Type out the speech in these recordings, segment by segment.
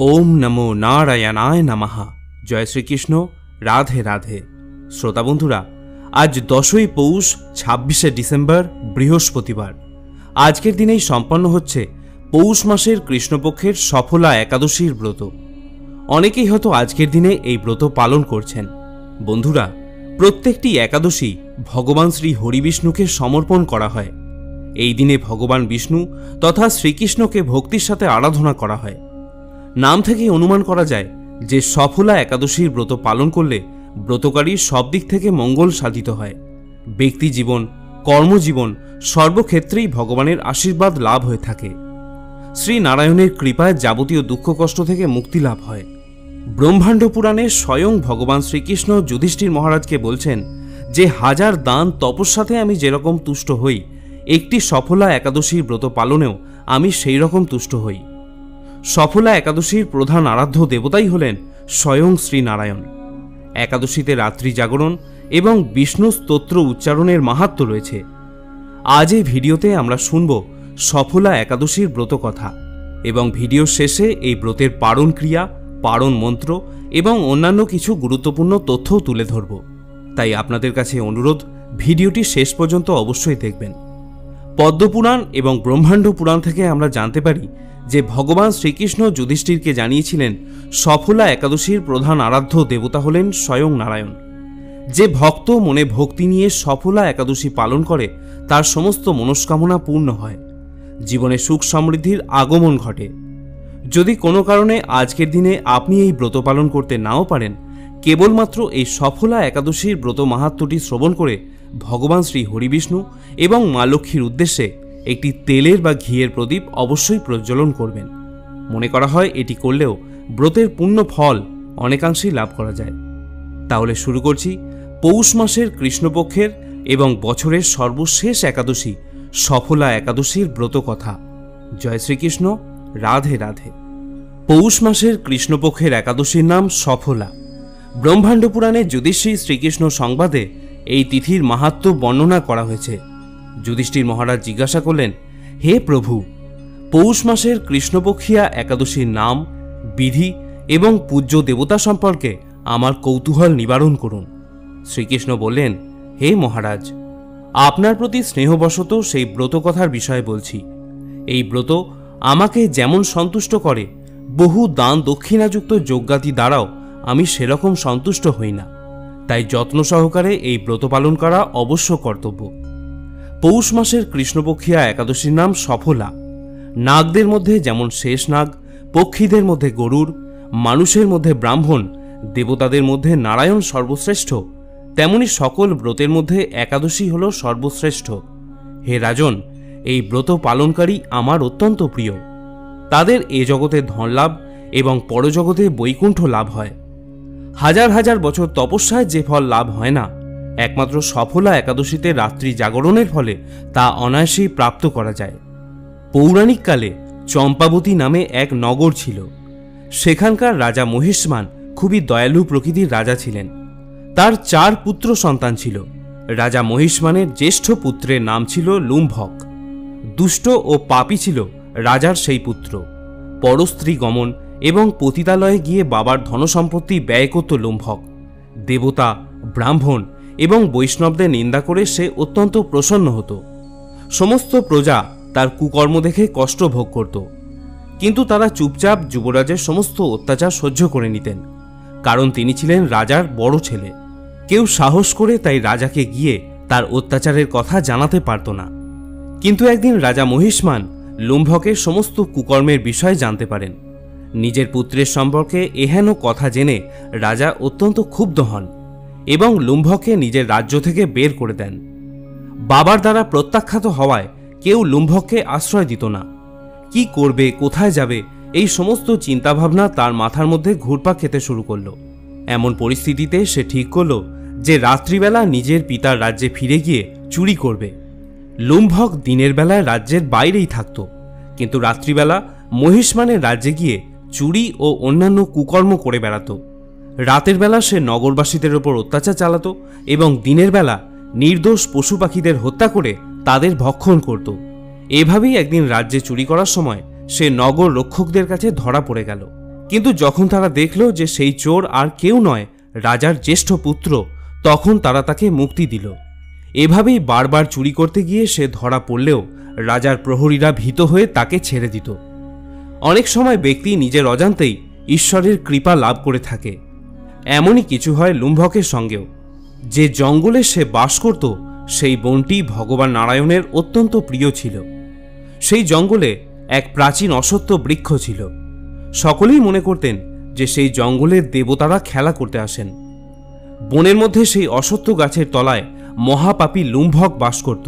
ओम नमो नारायणाय नमः। जय श्रीकृष्ण। राधे राधे। श्रोता बंधुरा, आज 10ই পৌষ 26শে ডিসেম্বর বৃহস্পতিবার। আজকের দিনেই সম্পন্ন হচ্ছে পৌষ মাসের কৃষ্ণপক্ষের সফলা একাদশীর ব্রত। অনেকেই হয়তো আজকের দিনে এই ব্রত পালন করছেন। বন্ধুরা, প্রত্যেকটি একাদশী ভগবান শ্রী হরিবিষ্ণুকে সমর্পণ করা হয়। এই দিনে ভগবান বিষ্ণু তথা শ্রীকৃষ্ণকে ভক্তির সাথে আরাধনা করা হয়। নাম থেকেই অনুমান করা যায় যে সফলা একাদশীর ব্রত পালন করলে ব্রতকারীর সব দিক থেকে মঙ্গল সাধিত হয়। ব্যক্তি জীবন, কর্মজীবন সর্বক্ষেত্রেই ভগবানের আশীর্বাদ লাভ হয়ে থাকে। শ্রী নারায়ণের কৃপায় যাবতীয় দুঃখ কষ্ট থেকে মুক্তি লাভ হয়। ব্রহ্মাণ্ড পুরাণে স্বয়ং ভগবান শ্রীকৃষ্ণ যুধিষ্ঠির মহারাজকে বলছেন যে হাজার দান তপস্যাতে আমি যেরকম তুষ্ট হই, একটি সফলা একাদশীর ব্রত পালনেও আমি সেই রকম তুষ্ট হই। সফলা একাদশীর প্রধান আরাধ্য দেবতাই হলেন স্বয়ং শ্রী নারায়ণ। একাদশীতে রাত্রি জাগরণ এবং বিষ্ণু স্তোত্র উচ্চারণের মাহাত্ম্য রয়েছে। আজ এই ভিডিওতে আমরা শুনব সফলা একাদশীর ব্রত কথা এবং ভিডিও শেষে এই ব্রতের পারণ ক্রিয়া, পারণ মন্ত্র এবং অন্যান্য কিছু গুরুত্বপূর্ণ তথ্যও তুলে ধরব। তাই আপনাদের কাছে অনুরোধ, ভিডিওটি শেষ পর্যন্ত অবশ্যই দেখবেন। পদ্মপুরাণ এবং ব্রহ্মাণ্ড পুরাণ থেকে আমরা জানতে পারি যে ভগবান শ্রীকৃষ্ণ যুধিষ্ঠিরকে জানিয়েছিলেন সফলা একাদশীর প্রধান আরাধ্য দেবতা হলেন স্বয়ং নারায়ণ। যে ভক্ত মনে ভক্তি নিয়ে সফলা একাদশী পালন করে তার সমস্ত মনস্কামনা পূর্ণ হয়, জীবনে সুখ সমৃদ্ধির আগমন ঘটে। যদি কোনো কারণে আজকের দিনে আপনি এই ব্রত পালন করতে নাও পারেন, কেবলমাত্র এই সফলা একাদশীর ব্রত মাহাত্ম্যটি শ্রবণ করে ভগবান শ্রী হরিবিষ্ণু এবং মা লক্ষ্মীর উদ্দেশ্যে একটি তেলের বা ঘিয়ের প্রদীপ অবশ্যই প্রজ্বলন করবেন। মনে করা হয় এটি করলেও ব্রতের পূর্ণ ফল অনেকাংশেই লাভ করা যায়। তাহলে শুরু করছি পৌষ মাসের কৃষ্ণপক্ষের এবং বছরের সর্বশেষ একাদশী সফলা একাদশীর ব্রত কথা। জয় শ্রীকৃষ্ণ। রাধে রাধে। পৌষ মাসের কৃষ্ণপক্ষের একাদশীর নাম সফলা। ব্রহ্মাণ্ড পুরাণে যুধিষ্ঠির শ্রীকৃষ্ণ সংবাদে এই তিথির মাহাত্ম্য বর্ণনা করা হয়েছে। যুধিষ্ঠির মহারাজ জিজ্ঞাসা করলেন, হে প্রভু, পৌষ মাসের কৃষ্ণপক্ষিয়া একাদশীর নাম, বিধি এবং পূজ্য দেবতা সম্পর্কে আমার কৌতূহল নিবারণ করুন। শ্রীকৃষ্ণ বললেন, হে মহারাজ, আপনার প্রতি স্নেহবশত সেই ব্রত কথার বিষয়ে বলছি। এই ব্রত আমাকে যেমন সন্তুষ্ট করে, বহু দান দক্ষিণাযুক্ত যজ্ঞাদি দ্বারাও আমি সেরকম সন্তুষ্ট হই না। তাই যত্ন সহকারে এই ব্রত পালন করা অবশ্য কর্তব্য। পৌষ মাসের কৃষ্ণপক্ষিয়া একাদশীর নাম সফলা। নাগদের মধ্যে যেমন শেষ নাগ, পক্ষীদের মধ্যে গরুড়, মানুষের মধ্যে ব্রাহ্মণ, দেবতাদের মধ্যে নারায়ণ সর্বশ্রেষ্ঠ, তেমনি সকল ব্রতের মধ্যে একাদশী হল সর্বশ্রেষ্ঠ। হে রাজন, এই ব্রত পালনকারী আমার অত্যন্ত প্রিয়। তাদের এ জগতে ধনলাভ এবং পরজগতে বৈকুণ্ঠ লাভ হয়। হাজার হাজার বছর তপস্যায় যে ফল লাভ হয় না, একমাত্র সফলা একাদশীতে রাত্রি জাগরণের ফলে তা অনায়াসেই প্রাপ্ত করা যায়। পৌরাণিক কালে চম্পাবতী নামে এক নগর ছিল। সেখানকার রাজা মহিষ্মান খুবই দয়ালু প্রকৃতির রাজা ছিলেন। তার 4 পুত্র সন্তান ছিল। রাজা মহিষ্মানের জ্যেষ্ঠ পুত্রের নাম ছিল লুম্ভক। দুষ্ট ও পাপী ছিল রাজার সেই পুত্র। পরস্ত্রী গমন এবং পতিতালয়ে গিয়ে বাবার ধনসম্পত্তি ব্যয় করত লুম্ভক। দেবতা, ব্রাহ্মণ এবং বৈষ্ণবদের নিন্দা করে সে অত্যন্ত প্রসন্ন হতো। সমস্ত প্রজা তার কুকর্ম দেখে কষ্ট ভোগ করত, কিন্তু তারা চুপচাপ যুবরাজের সমস্ত অত্যাচার সহ্য করে নিতেন, কারণ তিনি ছিলেন রাজার বড় ছেলে। কেউ সাহস করে তাই রাজাকে গিয়ে তার অত্যাচারের কথা জানাতে পারত না। কিন্তু একদিন রাজা মহিষ্মান লুম্ভকের সমস্ত কুকর্মের বিষয় জানতে পারেন। নিজের পুত্রের সম্পর্কে এহেন কথা জেনে রাজা অত্যন্ত ক্ষুব্ধ হন এবং লুম্ভককে নিজের রাজ্য থেকে বের করে দেন। বাবার দ্বারা প্রত্যাখ্যাত হওয়ায় কেউ লুম্ভককে আশ্রয় দিত না। কি করবে, কোথায় যাবে, এই সমস্ত চিন্তাভাবনা তার মাথার মধ্যে ঘুরপাক খেতে শুরু করলো। এমন পরিস্থিতিতে সে ঠিক করল যে রাত্রিবেলা নিজের পিতার রাজ্যে ফিরে গিয়ে চুরি করবে। লুম্ভক দিনের বেলায় রাজ্যের বাইরেই থাকত, কিন্তু রাত্রিবেলা মহিষ্মানের রাজ্যে গিয়ে চুরি ও অন্যান্য কুকর্ম করে বেড়াত। রাতের বেলা সে নগরবাসীদের ওপর অত্যাচার চালাত এবং দিনের বেলা নির্দোষ পশু পাখিদের হত্যা করে তাদের ভক্ষণ করত। এভাবেই একদিন রাজ্যে চুরি করার সময় সে নগর রক্ষকদের কাছে ধরা পড়ে গেল। কিন্তু যখন তারা দেখল যে সেই চোর আর কেউ নয়, রাজার জ্যেষ্ঠ পুত্র, তখন তারা তাকে মুক্তি দিল। এভাবেই বারবার চুরি করতে গিয়ে সে ধরা পড়লেও রাজার প্রহরীরা ভীত হয়ে তাকে ছেড়ে দিত। অনেক সময় ব্যক্তি নিজের অজান্তেই ঈশ্বরের কৃপা লাভ করে থাকে। এমনই কিছু হয় লুম্ভকের সঙ্গেও। যে জঙ্গলে সে বাস করত সেই বনটি ভগবান নারায়ণের অত্যন্ত প্রিয় ছিল। সেই জঙ্গলে এক প্রাচীন অশ্বত্থ বৃক্ষ ছিল। সকলেই মনে করতেন যে সেই জঙ্গলের দেবতারা খেলা করতে আসেন। বনের মধ্যে সেই অশ্বত্থ গাছের তলায় মহাপাপী লুম্ভক বাস করত।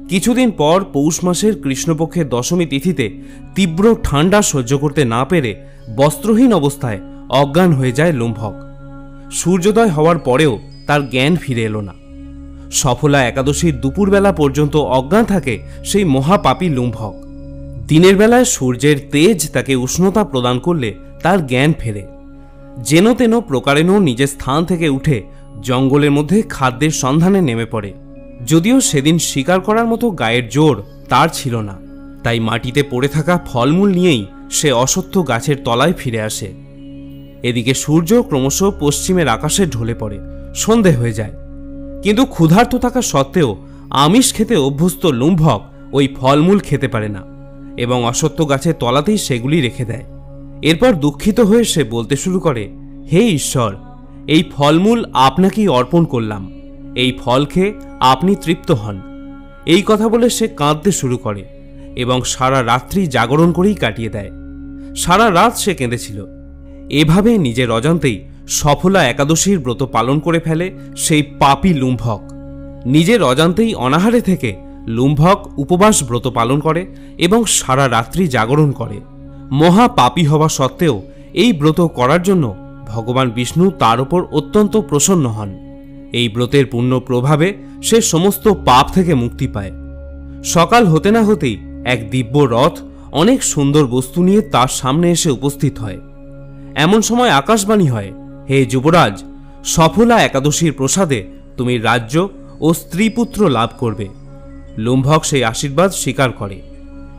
কিছুদিন পর পৌষ মাসের কৃষ্ণপক্ষের দশমী তিথিতে তীব্র ঠান্ডা সহ্য করতে না পেরে বস্ত্রহীন অবস্থায় অজ্ঞান হয়ে যায় লুম্ভক। সূর্যোদয় হওয়ার পরেও তার জ্ঞান ফিরে এলো না। সফলা একাদশীর দুপুরবেলা পর্যন্ত অজ্ঞান থাকে সেই মহাপাপী লুম্ভক। দিনের বেলায় সূর্যের তেজ তাকে উষ্ণতা প্রদান করলে তার জ্ঞান ফেরে। যেন তেন প্রকারেণ নিজের স্থান থেকে উঠে জঙ্গলের মধ্যে খাদ্যের সন্ধানে নেমে পড়ে। যদিও সেদিন শিকার করার মতো গায়ের জোর তার ছিল না, তাই মাটিতে পড়ে থাকা ফলমূল নিয়েই সে অশ্বত্থ গাছের তলায় ফিরে আসে। এদিকে সূর্য ক্রমশ পশ্চিমের আকাশে ঢলে পড়ে, সন্ধে হয়ে যায়। কিন্তু ক্ষুধার্ত থাকা সত্ত্বেও আমিষ খেতে অভ্যস্ত লুম্ভক ওই ফলমূল খেতে পারে না এবং অশ্বত্থ গাছের তলাতেই সেগুলি রেখে দেয়। এরপর দুঃখিত হয়ে সে বলতে শুরু করে, হে ঈশ্বর, এই ফলমূল আপনাকেই অর্পণ করলাম, এই ফল খেয়ে আপনি তৃপ্ত হন। এই কথা বলে সে কাঁদতে শুরু করে এবং সারা রাত্রি জাগরণ করেই কাটিয়ে দেয়। সারা রাত সে কেঁদেছিল। এভাবে নিজের অজান্তেই সফলা একাদশীর ব্রত পালন করে ফেলে সেই পাপী লুম্ভক। নিজের অজান্তেই অনাহারে থেকে লুম্ভক উপবাস ব্রত পালন করে এবং সারা রাত্রি জাগরণ করে। মহা পাপী হওয়া সত্ত্বেও এই ব্রত করার জন্য ভগবান বিষ্ণু তার উপর অত্যন্ত প্রসন্ন হন। এই ব্রতের পুণ্য প্রভাবে সে সমস্ত পাপ থেকে মুক্তি পায়। সকাল হতে না হতেই এক দিব্য রথ অনেক সুন্দর বস্তু নিয়ে তার সামনে এসে উপস্থিত হয়। এমন সময় আকাশবাণী হয়, হে যুবরাজ, সফলা একাদশীর প্রসাদে তুমি রাজ্য ও স্ত্রীপুত্র লাভ করবে। লুম্ভক সেই আশীর্বাদ স্বীকার করে।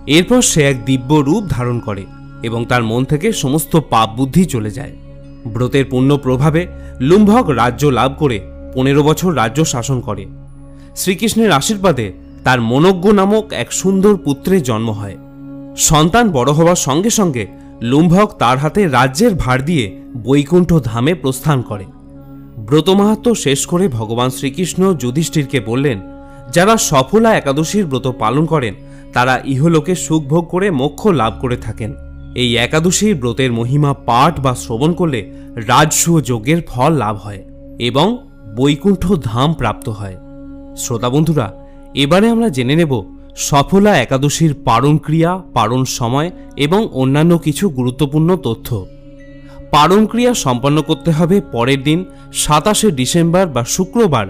এরপর সে এক দিব্য রূপ ধারণ করে এবং তার মন থেকে সমস্ত পাপ বুদ্ধি চলে যায়। ব্রতের পুণ্য প্রভাবে লুম্ভক রাজ্য লাভ করে 15 বছর রাজ্য শাসন করে। শ্রীকৃষ্ণের আশীর্বাদে তার মনজ্ঞ নামক এক সুন্দর পুত্রের জন্ম হয়। সন্তান বড় হওয়ার সঙ্গে সঙ্গে লুম্ভক তার হাতে রাজ্যের ভার দিয়ে বৈকুণ্ঠ ধামে প্রস্থান করে। ব্রতমাহাত্ম্য শেষ করে ভগবান শ্রীকৃষ্ণ যুধিষ্ঠিরকে বললেন, যারা সফলা একাদশীর ব্রত পালন করেন তারা ইহলোকে সুখ ভোগ করে মোক্ষ লাভ করে থাকেন। এই একাদশীর ব্রতের মহিমা পাঠ বা শ্রবণ করলে রাজসূয় যজ্ঞের ফল লাভ হয় এবং বৈকুণ্ঠ ধাম প্রাপ্ত হয়। শ্রোতা বন্ধুরা, এবারে আমরা জেনে নেব সফলা একাদশীর পারণ ক্রিয়া, পারণ সময় এবং অন্যান্য কিছু গুরুত্বপূর্ণ তথ্য। পারণ ক্রিয়া সম্পন্ন করতে হবে পরের দিন 27শে ডিসেম্বর বা শুক্রবার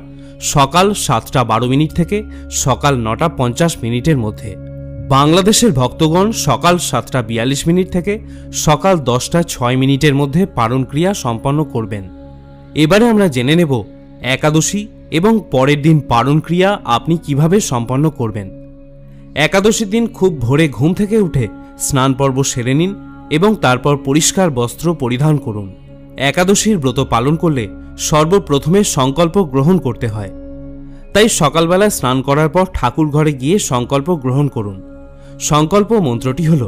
সকাল 7:12 থেকে সকাল 9:50 মধ্যে। বাংলাদেশের ভক্তগণ সকাল 7:42 থেকে সকাল 10:06 মধ্যে পারণ ক্রিয়া সম্পন্ন করবেন। এবারে আমরা জেনে নেব একাদশী এবং পরের দিন পারণ ক্রিয়া আপনি কিভাবে সম্পন্ন করবেন। একাদশীর দিন খুব ভোরে ঘুম থেকে উঠে স্নান পর্ব সেরে নিন এবং তারপর পরিষ্কার বস্ত্র পরিধান করুন। একাদশীর ব্রত পালন করলে সর্বপ্রথমে সংকল্প গ্রহণ করতে হয়, তাই সকালবেলায় স্নান করার পর ঠাকুর ঘরে গিয়ে সংকল্প গ্রহণ করুন। সংকল্প মন্ত্রটি হল,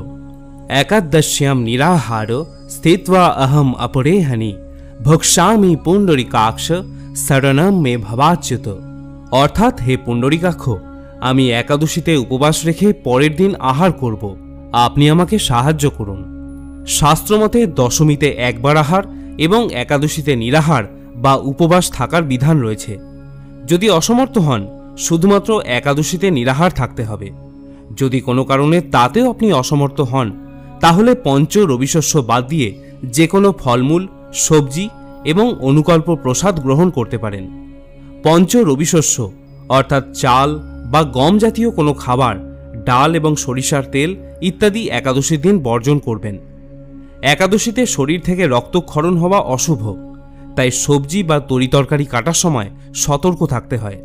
একাদশ্যাম নিরাহার স্থিত্বা অহম অপরেহানি ভক্ষ্যামি পুণ্ডরিকাক্ষ শরণম মে ভবাচ্যুত। অর্থাৎ, হে পুণ্ডরিকাক্ষ, আমি একাদশীতে উপবাস রেখে পরের দিন আহার করব, আপনি আমাকে সাহায্য করুন। শাস্ত্রমতে দশমীতে একবার আহার এবং একাদশীতে নিরাহার বা উপবাস থাকার বিধান রয়েছে। যদি অসমর্থ হন, শুধুমাত্র একাদশীতে নিরাহার থাকতে হবে। যদি কোনো কারণে তাতেও আপনি অসমর্থ হন, তাহলে পঞ্চ রবিশস্য বাদ দিয়ে যে কোনো ফলমূল, সবজি এবং অনুকল্প প্রসাদ গ্রহণ করতে পারেন। পঞ্চ রবিশস্য অর্থাৎ চাল বা গম জাতীয় কোনো খাবার, ডাল এবং সরিষার তেল ইত্যাদি একাদশীর দিন বর্জন করবেন। একাদশীতে শরীর থেকে রক্তক্ষরণ হওয়া অশুভ, তাই সবজি বা তরিতরকারি কাটার সময় সতর্ক থাকতে হয়।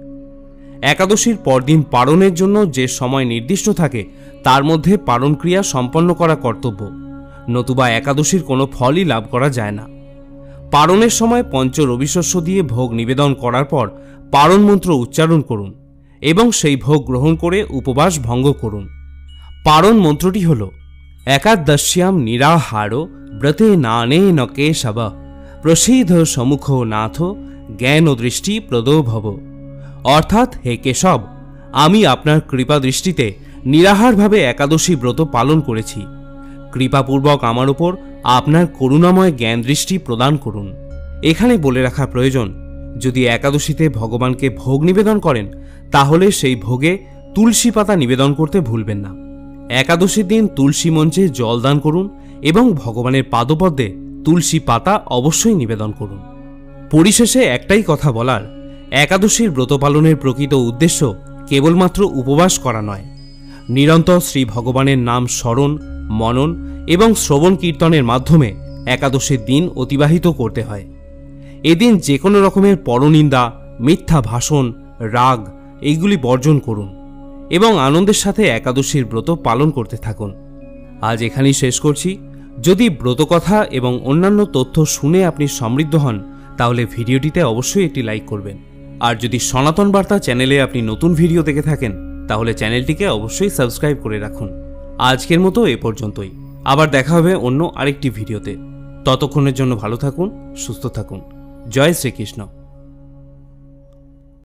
একাদশীর পরদিন পারণের জন্য যে সময় নির্দিষ্ট থাকে তার মধ্যে পারণ ক্রিয়া সম্পন্ন করা কর্তব্য। নতুবা একাদশীর কোনো ফলই লাভ করা যায় না। পারণের সময় পঞ্চ রবিশস্য দিয়ে ভোগ নিবেদন করার পর পারণ মন্ত্র উচ্চারণ করুন এবং সেই ভোগ গ্রহণ করে উপবাস ভঙ্গ করুন। পারণ মন্ত্রটি হল একাদশ্যাম নিরাহার ব্রতে নানে ন কেশব প্রসিদ্ধ সমুখ নাথ জ্ঞান দৃষ্টি প্রদো ভব। অর্থাৎ, হে কেশব, আমি আপনার কৃপা দৃষ্টিতে নিরাহারভাবে একাদশী ব্রত পালন করেছি। কৃপাপূর্বক আমার উপর আপনার করুণাময় জ্ঞান দৃষ্টি প্রদান করুন। এখানে বলে রাখা প্রয়োজন, যদি একাদশীতে ভগবানকে ভোগ নিবেদন করেন তাহলে সেই ভোগে তুলসী পাতা নিবেদন করতে ভুলবেন না। একাদশীর দিন তুলসী মঞ্চে জল দান করুন এবং ভগবানের পাদপদ্মে তুলসী পাতা অবশ্যই নিবেদন করুন। পরিশেষে একটাই কথা বলার, একাদশীর ব্রত পালনের প্রকৃত উদ্দেশ্য কেবলমাত্র উপবাস করা নয়, নিরন্তর শ্রী ভগবানের নাম স্মরণ, মনন এবং শ্রবণ কীর্তনের মাধ্যমে একাদশীর দিন অতিবাহিত করতে হয়। এদিন যে কোনো রকমের পরনিন্দা, মিথ্যা ভাষণ, রাগ এইগুলি বর্জন করুন এবং আনন্দের সাথে একাদশীর ব্রত পালন করতে থাকুন। আজ এখানেই শেষ করছি। যদি ব্রতকথা এবং অন্যান্য তথ্য শুনে আপনি সমৃদ্ধ হন তাহলে ভিডিওটিতে অবশ্যই একটি লাইক করবেন। আর যদি সনাতন বার্তা চ্যানেলে আপনি নতুন ভিডিও দেখে থাকেন তাহলে চ্যানেলটিকে অবশ্যই সাবস্ক্রাইব করে রাখুন। আজকের মতো এ পর্যন্তই। আবার দেখা হবে অন্য আরেকটি ভিডিওতে। ততক্ষণের জন্য ভালো থাকুন, সুস্থ থাকুন। জয় শ্রীকৃষ্ণ।